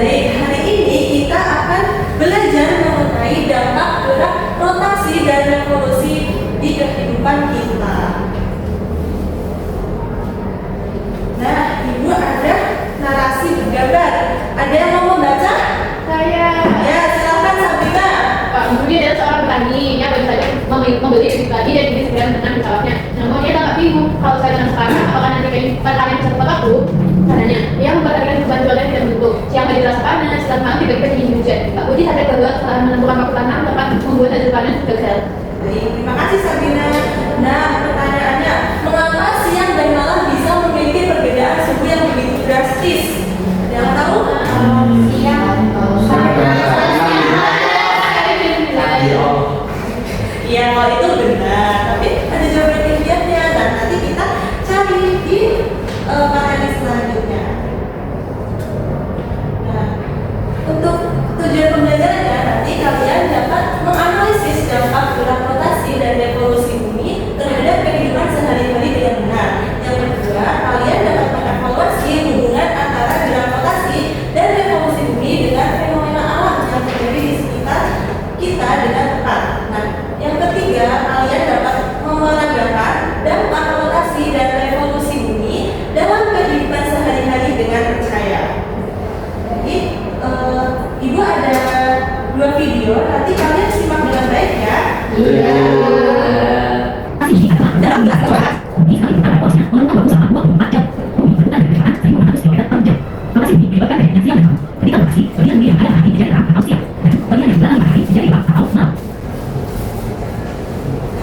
Baik, hari ini kita akan belajar mengenai dampak gerak rotasi dan revolusi di kehidupan kita. Nah, Ibu ada narasi bergambar. Ada yang mau membaca? Saya. Ya, silakan Sabrina. Pak Ibu ini adalah seorang petani yang baru saja membeli bibit padi dan ingin segera menanam di sawahnya. Namun dia tak bingung kalau saya tanam sekarang, apakah nanti panen bisa tepat waktu? Caranya, dia memperhatikan perubahan cuaca yang tidak menentu. Siang hari terasa panas, siang malam tiba-tiba dingin hujan. Pak Budi sadar bahwa setelah menentukan waktu tanam dapat membuat hasil panen gagal. Baik, terima kasih Sabrina. Nah, pertanyaannya, mengapa siang dan malam bisa memiliki perbedaan suhu yang begitu drastis? Ada yang tahu? Iya, kalau itu benar. Tapi ada jawaban ilmiahnya dan nanti kita cari di materi selanjutnya. Nah, untuk tujuan pembelajarannya nanti kalian dapat menganalisis dampak gerak rotasi dan revolusi bumi terhadap kehidupan sehari-hari dengan benar. Yang kedua, kalian dapat mengevaluasi hubungan antara gerak rotasi dan revolusi bumi dengan fenomena alam yang terjadi di sekitar kita dengan tepat. Nah, yang ketiga, kalian dapat memeragakan dampak rotasi dan revolusi bumi dalam kehidupan sehari-hari dengan percaya. Jadi, Ibu ada 2 video, nanti kalian simak dengan baik ya.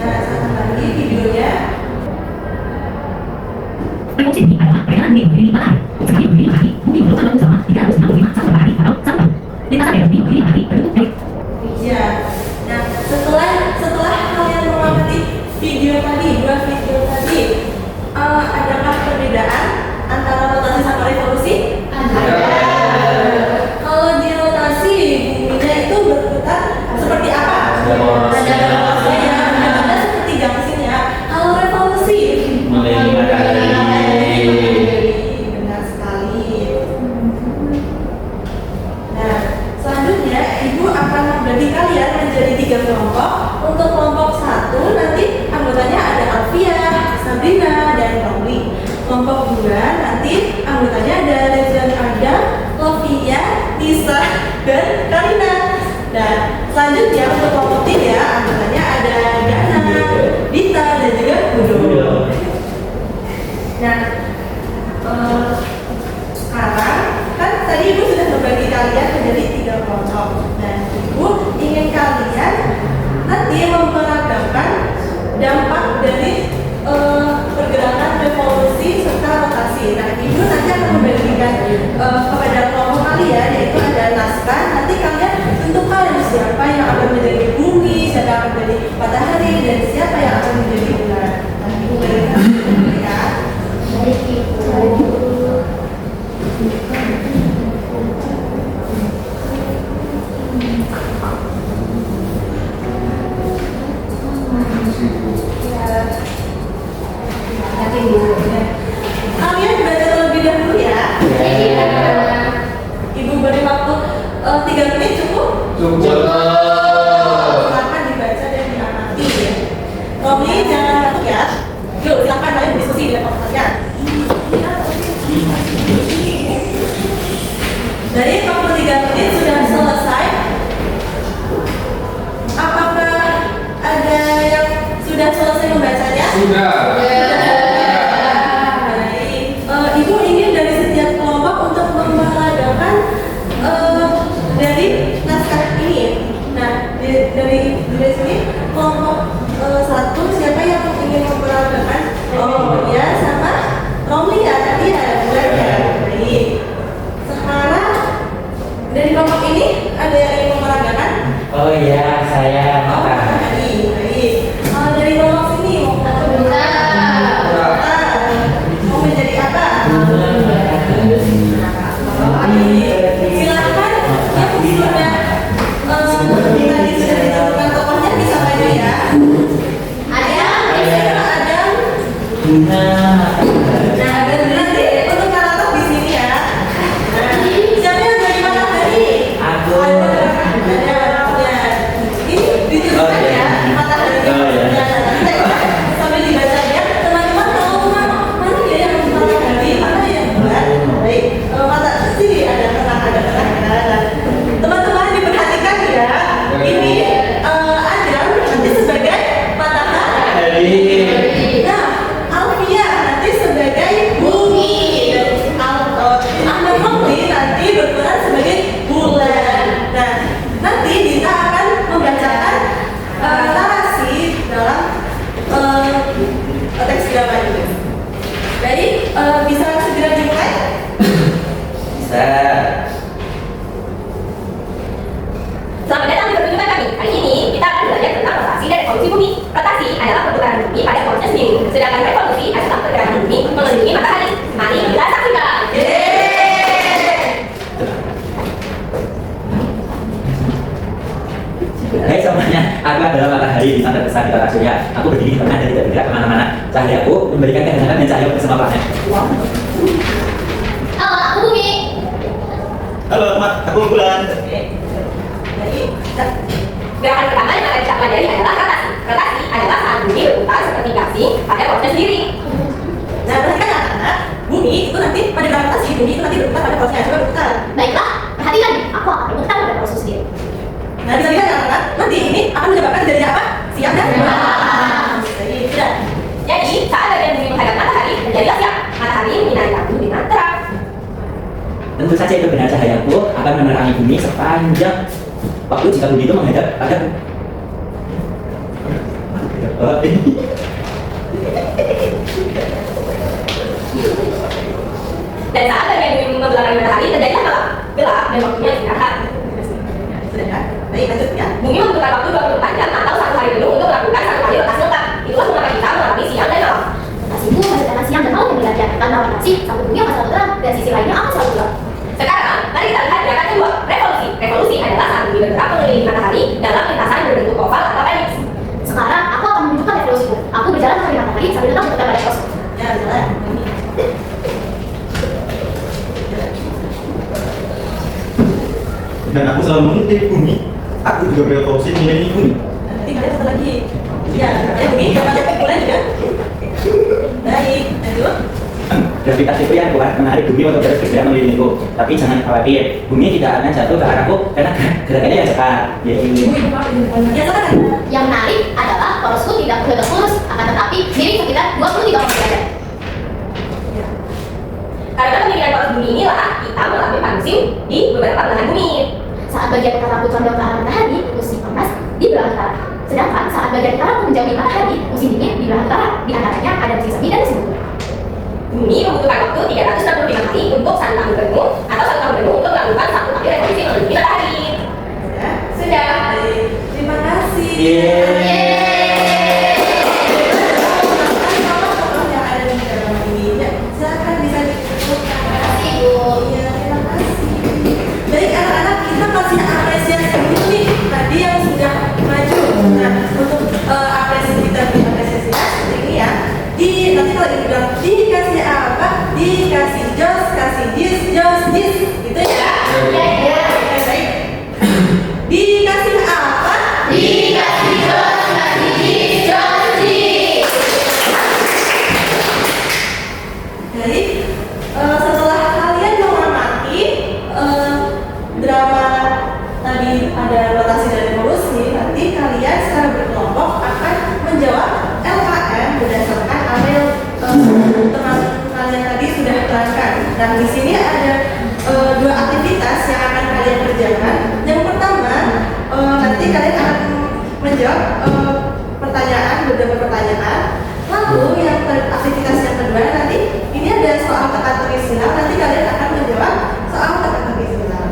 Nah, satu lagi videonya. Revolusi ini adalah peredaran bumi berdiri 4 hari. Sekali berdiri 5 hari, bumi berputar bersama 365 sampai hari atau 1 tahun. Lintasan dari bumi berdiri 5 hari berbentuk elit. Iya. Nah, setelah kalian mengamati video tadi, 2 video tadi, adakah perbedaan antara rotasi sama revolusi? Ada. Kalau di rotasi, buminya itu berputar seperti apa? Ada revolusinya, ada seperti gangsinya. Kalau revolusi, benar sekali. Nah, selanjutnya Ibu akan membagi kalian menjadi 3 kelompok. Untuk kelompok 1 nanti anggotanya ada Alfia, Sabrina, dan Romli. Kelompok 2 nanti anggotanya ada Rezan Adam, Lovia, Nisa, dan Karina. Dan selanjutnya untuk kelompok 3 anggotanya ada Dana, Dita, dan juga Budo. Nah, sekarang kan tadi Ibu sudah membagi kalian menjadi 3 kelompok. Dan Ibu ingin kalian nanti memperagakan dampak dari pergerakan revolusi serta rotasi. Nah, Ibu nanti akan membagikan kepada kelompok kalian, yaitu ada naskah. Nanti kalian tentukan siapa yang akan menjadi bumi, siapa yang akan menjadi matahari, dan siapa yang akan menjadi bulan. Nah, Ibu berikan ya. Kalian baca terlebih dahulu ya. Ibu beri waktu 3 menit cukup? Silakan dibaca dan diamati ya. Romli jangan takut ya. Yuk, silakan kalian diskusi di laptop kalian. Dari 43 menit sudah selesai. Apakah ada yang sudah selesai membacanya? Sudah. Baik. Ibu ingin dari setiap kelompok untuk memeragakan dari naskah ini. Nah, dari sini kelompok 1 siapa yang ingin memeragakan? Oh ya, sama Romli ya tadi ya, benar ya. Baik. Sekarang dari kelompok ini ada yang ingin memeragakan? Oh iya, saya Oh, baik. Dari kelompok sini mau menjadi apa? Silakan yang sudah tadi sudah ditentukan tokohnya bisa maju ya. Ada. Nah, ada nanti untuk karakter di sini ya. Nah, siapa yang jadi mana? nanti berperan sebagai bulan. Nah, nanti Dita akan membacakan narasi dalam teks drama ini. Jadi bisa segera dimulai? Bisa. Selamat datang di pertunjukan kami. Kali ini kita akan belajar tentang rotasi dan revolusi bumi. Rotasi adalah perputaran bumi pada porosnya sendiri, sedangkan revolusi adalah pergerakan bumi mengelilingi matahari. Mari kita saksikan. Hai semuanya, aku adalah matahari di sana besar di tata surya. Aku berdiri di tengah dan tidak bergerak kemana-mana. Cahayaku memberikan kehendak dan cahaya bersama planet. Halo, aku Bumi. Halo, Mat. Aku bulan. Jadi, Gerakan pertama yang akan kita pelajari adalah rotasi. Rotasi adalah saat bumi berputar seperti gasing pada porosnya sendiri. nah perhatikan anak-anak, bumi itu nanti pada gravitasi bumi itu nanti berputar pada porosnya. Coba berputar. Baiklah, perhatikan. Aku akan berputar pada porosku sendiri. Nah, bisa lihat anak-anak, nanti ini akan menyebabkan jadi apa? Siap dan Jadi, sudah. Jadi, saat bagian bumi menghadap matahari, terjadilah siap. Matahari menyinari lampu dengan terang. Tentu saja itu benar, cahayaku akan menerangi bumi sepanjang waktu jika bumi itu menghadap pada Dan saat bagian bumi membelakangi matahari, terjadilah gelap. Gelap dan waktunya istirahat. Sudah kan? Baik, lanjut ya. Bumi membutuhkan waktu 24 jam atau 1 hari penuh untuk melakukan 1 kali rotasi lengkap. Itulah mengapa kita mengalami siang dan malam. Rotasi itu adalah siang dan malam yang dilakukan. Karena rotasi, satu bumi akan selalu terang dan sisi lainnya akan selalu gelap. Sekarang, mari kita lihat gerakan kedua, revolusi. Revolusi adalah saat bumi bergerak mengelilingi matahari dalam lintasan berbentuk oval atau elips. Sekarang, aku akan menunjukkan revolusiku. Aku berjalan mencari matahari sambil tetap berputar pada porosku. Ya, jalan. Dan aku selalu mengutip bumi. Aku juga berevolusi menjadi bumi. Nanti kalian satu lagi. Ya, bumi, coba cek bulan juga. Baik, lanjut. gravitasi itu yang kuat menarik bumi untuk terus bergerak melilingku. Tapi jangan khawatir, bumi tidak akan jatuh ke arahku karena gerakannya yang cepat. Jadi Ya, silakan. Yang menarik adalah porosku tidak bergerak lurus, akan tetapi miring sekitar 23 derajat. Karena pemikiran poros bumi inilah kita mengalami musim di beberapa belahan bumi. Saat bagian utara condong ke arah matahari, musim panas di belahan utara. Sedangkan saat bagian utara menjauhi matahari, musim dingin di belahan utara. Di antaranya ada musim semi dan musim gugur. Bumi membutuhkan waktu 365 hari untuk 1 tahun penuh atau 1 tahun penuh untuk melakukan 1 kali revolusi mengelilingi matahari. Sudah. Baik, terima kasih. Yang ada di dalam ini, ya, silakan bisa disebutkan. Terima kasih, Bu. Iya, terima kasih. Baik anak-anak, kita kasih apresiasi dulu nih tadi yang sudah maju. Nah, untuk apresiasi kita apresiasi seperti ini ya. Nanti kalau dibilang dikasih apa? Dikasih jos, kasih jis, gitu ya. Iya. Baik. Dikasih apa? Dikasih jos, kasih jis. Jadi setelah kalian mengamati drama tadi ada rotasi dan revolusi, nanti kalian secara berkelompok akan menjawab LKM berdasarkan apa yang teman kalian tadi sudah terangkan. Nah, di sini ada 2 aktivitas yang akan kalian kerjakan. Yang pertama, nanti kalian akan menjawab beberapa pertanyaan. Lalu yang aktivitas yang kedua nanti ini ada soal teka-teki silang. Nanti kalian akan menjawab soal teka-teki silang.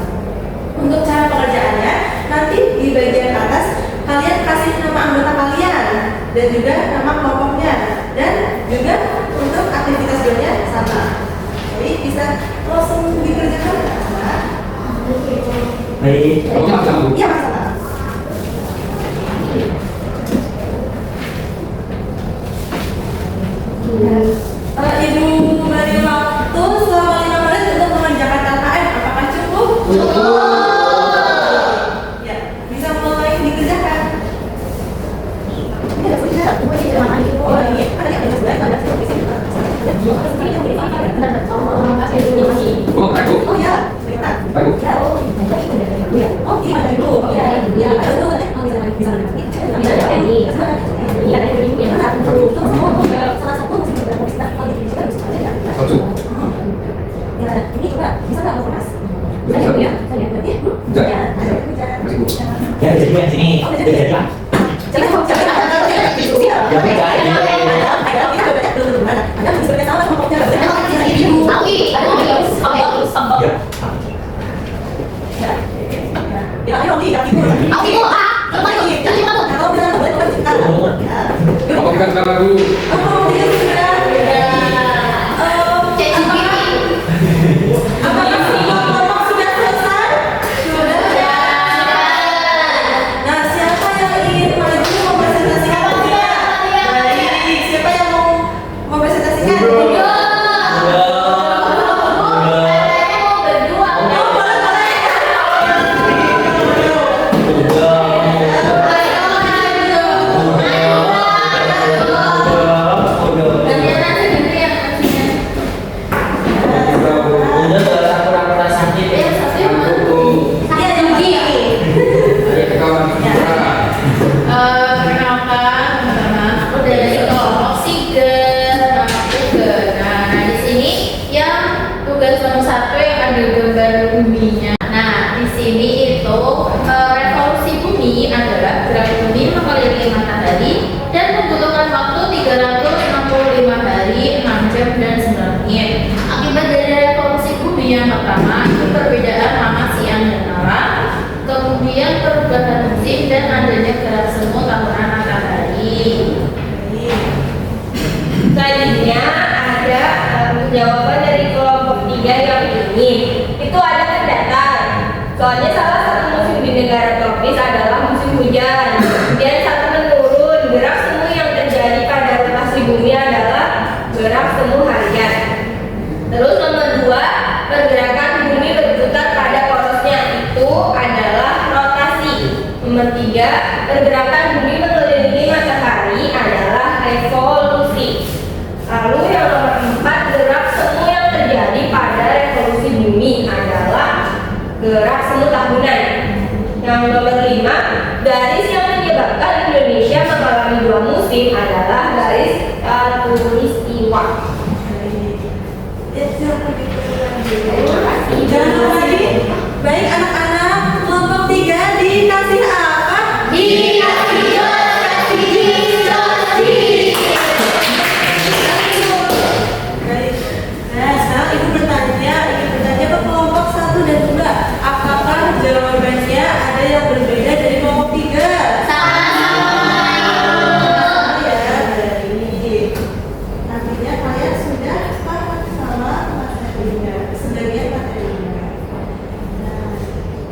Untuk cara pengerjaannya, nanti di bagian atas kalian kasih nama anggota kalian dan juga nama kelompoknya, dan juga untuk aktivitas duanya sama. Jadi bisa langsung dikerjakan sama. baik, kamu nggak bisa Bu? Iya, masalah. Ibu beri waktu selama 5 menit untuk mengerjakan KKM. Apakah cukup? Ya, bisa mulai dikerjakan. Ini ada pertanyaan, Bu. Ini ada mana? Oh iya, ada yang ada Oh, baik Bu. Oh ya, cerita. Baik Bu. Oh iya, ibu. Iya, Satu. ini juga bisa nggak mas? Saya ya. Enggak. Masih Bu. Ya jadi yang sini. Jadi lah. Ya beda. Apa kita kenal dulu? Nah, siapa yang ingin maju mempresentasikan dirinya? Baik, siapa yang mau mempresentasikan? Udah pura-pura sakit ya. Perkenalkan teman-teman, aku dari kelompok Oksigen. Nah, di sini yang tugas nomor 1 yang ada gambar buminya. Nah, di sini itu revolusi bumi adalah gerak bumi mengelilingi matahari dan membutuhkan waktu 365 hari, 6 jam dan 9 menit. Akibat dari revolusi bumi yang pertama itu perbedaan lama siang dan malam, kemudian perubahan musim dan adanya gerak semu tahunan matahari. Selanjutnya ada jawaban dari kelompok 3 yang ini. Itu ada terdatar. Soalnya salah satu musim di negara tropis adalah musim hujan. Kemudian satu menurun. Gerak semu yang terjadi pada rotasi bumi adalah gerak semu harian. Terus nomor 2, pergerakan bumi berputar pada porosnya itu adalah rotasi. Nomor 3, pergerakan bumi mengelilingi matahari adalah revolusi. Lalu yang nomor 4, gerak semu yang terjadi pada revolusi bumi adalah gerak semu tahunan. Yang nomor 5, garis yang menyebabkan Indonesia mengalami 2 musim adalah garis khatulistiwa. Jangan lupa lagi. Baik anak-anak, kelompok 3 dikasih apa? Baik. Nah, sekarang ibu bertanya ke kelompok 1 dan 2. Apakah jawabannya ada yang berbeda dari kelompok 3? Ya, dari artinya kalian sudah sepakat sama materinya, sebagian materinya. Nah,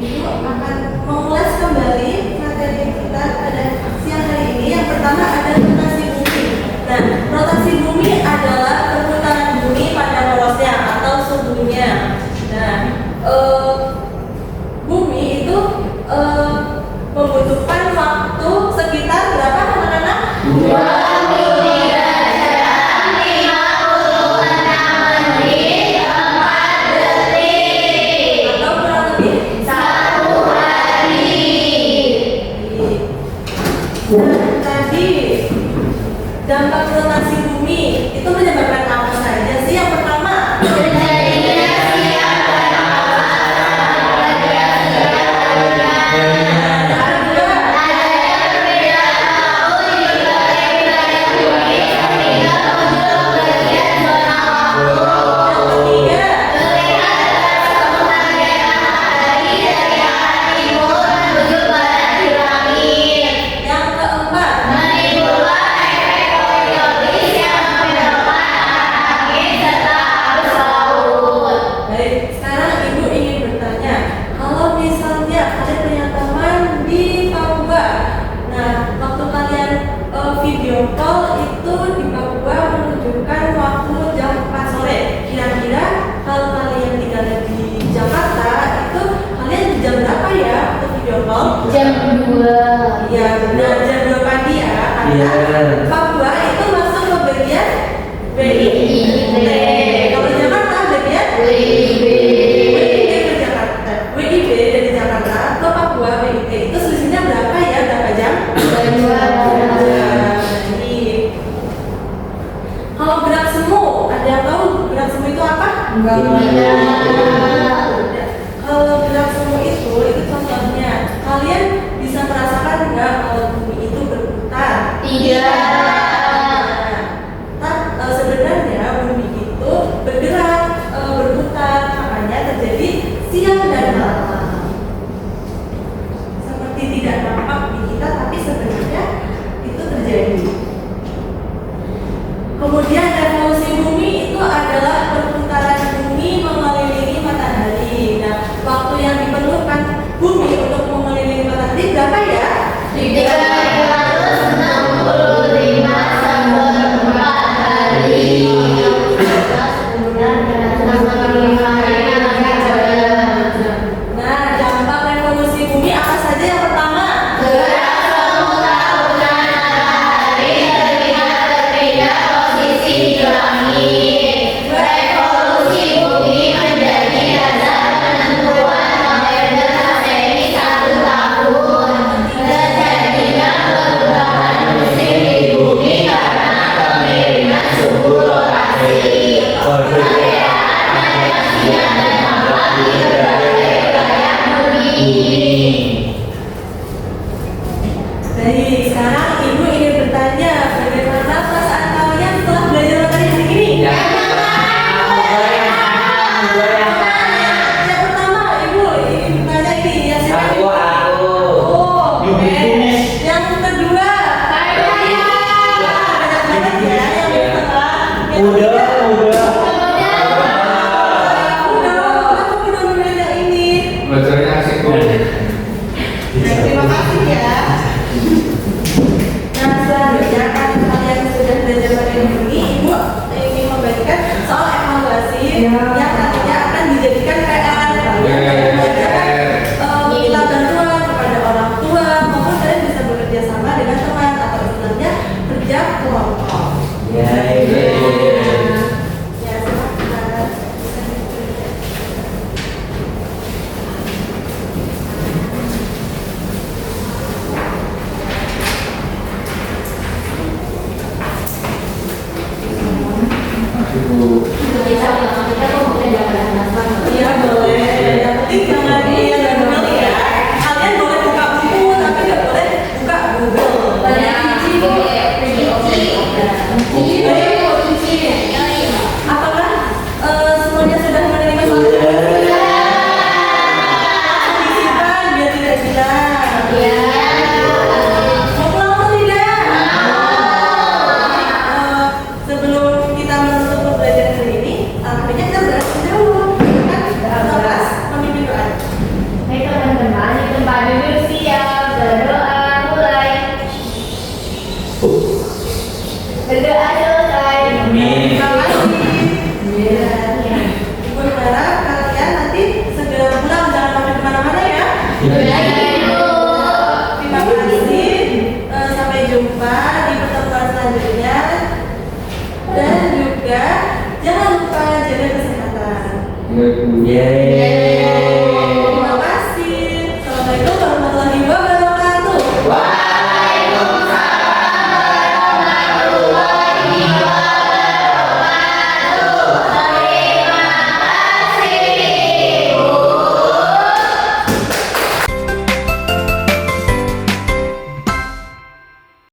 ibu akan mengulas kembali materi kita pada siang hari ini. Yang pertama ada rotasi bumi. Nah, rotasi bumi adalah perputaran bumi pada porosnya atau suhunya. Nah, bumi itu membutuhkan waktu sekitar berapa anak-anak? 23 atau kurang lebih 1 hari. Nah, tadi dampak rotasi bumi itu menyebabkan apa saja sih? Yang pertama, yang keempat, baik, sekarang ibu ingin bertanya, kalau misalnya ada penyataman di Papua, nah waktu kalian video call itu di Papua menunjukkan waktu jam 4 sore. Kira-kira kalau kalian tinggal di Jakarta itu kalian jam berapa ya untuk video call? Jam 2. Iya benar, jam 2 pagi ya. Karena Iya. Papua itu masuk ke bagian WIB. Kalau Jakarta bagian WIB ke Jakarta. WIB dari Jakarta ke Papua WIB itu selisihnya berapa ya? Berapa jam? 2 jam. Kalau gerak semu, ada yang tahu gerak semu itu apa? Kalau Baik, sekarang Ibu ingin bertanya bagaimana perasaan kalian setelah belajar materi hari ini? Yang pertama, Ibu ingin bertanya ini, ya silakan. Oh, oke. Yang kedua, banyak banget ya yang di tengah. Yang ketiga, kenapa udah memilih yang ini? Belajarnya asik kok. Nah, terima kasih ya. Nah, selanjutnya kan kalian sudah belajar materi ini, Ibu ingin membagikan soal evaluasi yang nantinya akan dijadikan PR. Kalian belajar minta bantuan kepada orang tua maupun kalian bisa bekerja sama dengan teman atau istilahnya kerja kelompok. Ya, Ya, silakan. Iya boleh. Yang penting jangan Google ya. Kalian boleh buka buku tapi nggak boleh buka Google. Apakah semuanya sudah menerima soal disimpan biar tidak hilang? Mau pulang atau tidak? Sebelum kita menutup pembelajaran hari ini, alhamdulillah kita berhasil jauh. Kan kita bahas pemimpin doa. Baik teman-teman, di tempat duduk siap, berdoa mulai. Berdoa selesai. Amin. Terima kasih. Ibu berharap kalian nanti segera pulang, jangan sampai kemana-mana ya. Terima kasih. Sampai jumpa di pertemuan selanjutnya. Dan juga jangan lupa jaga kesehatan. Yeay.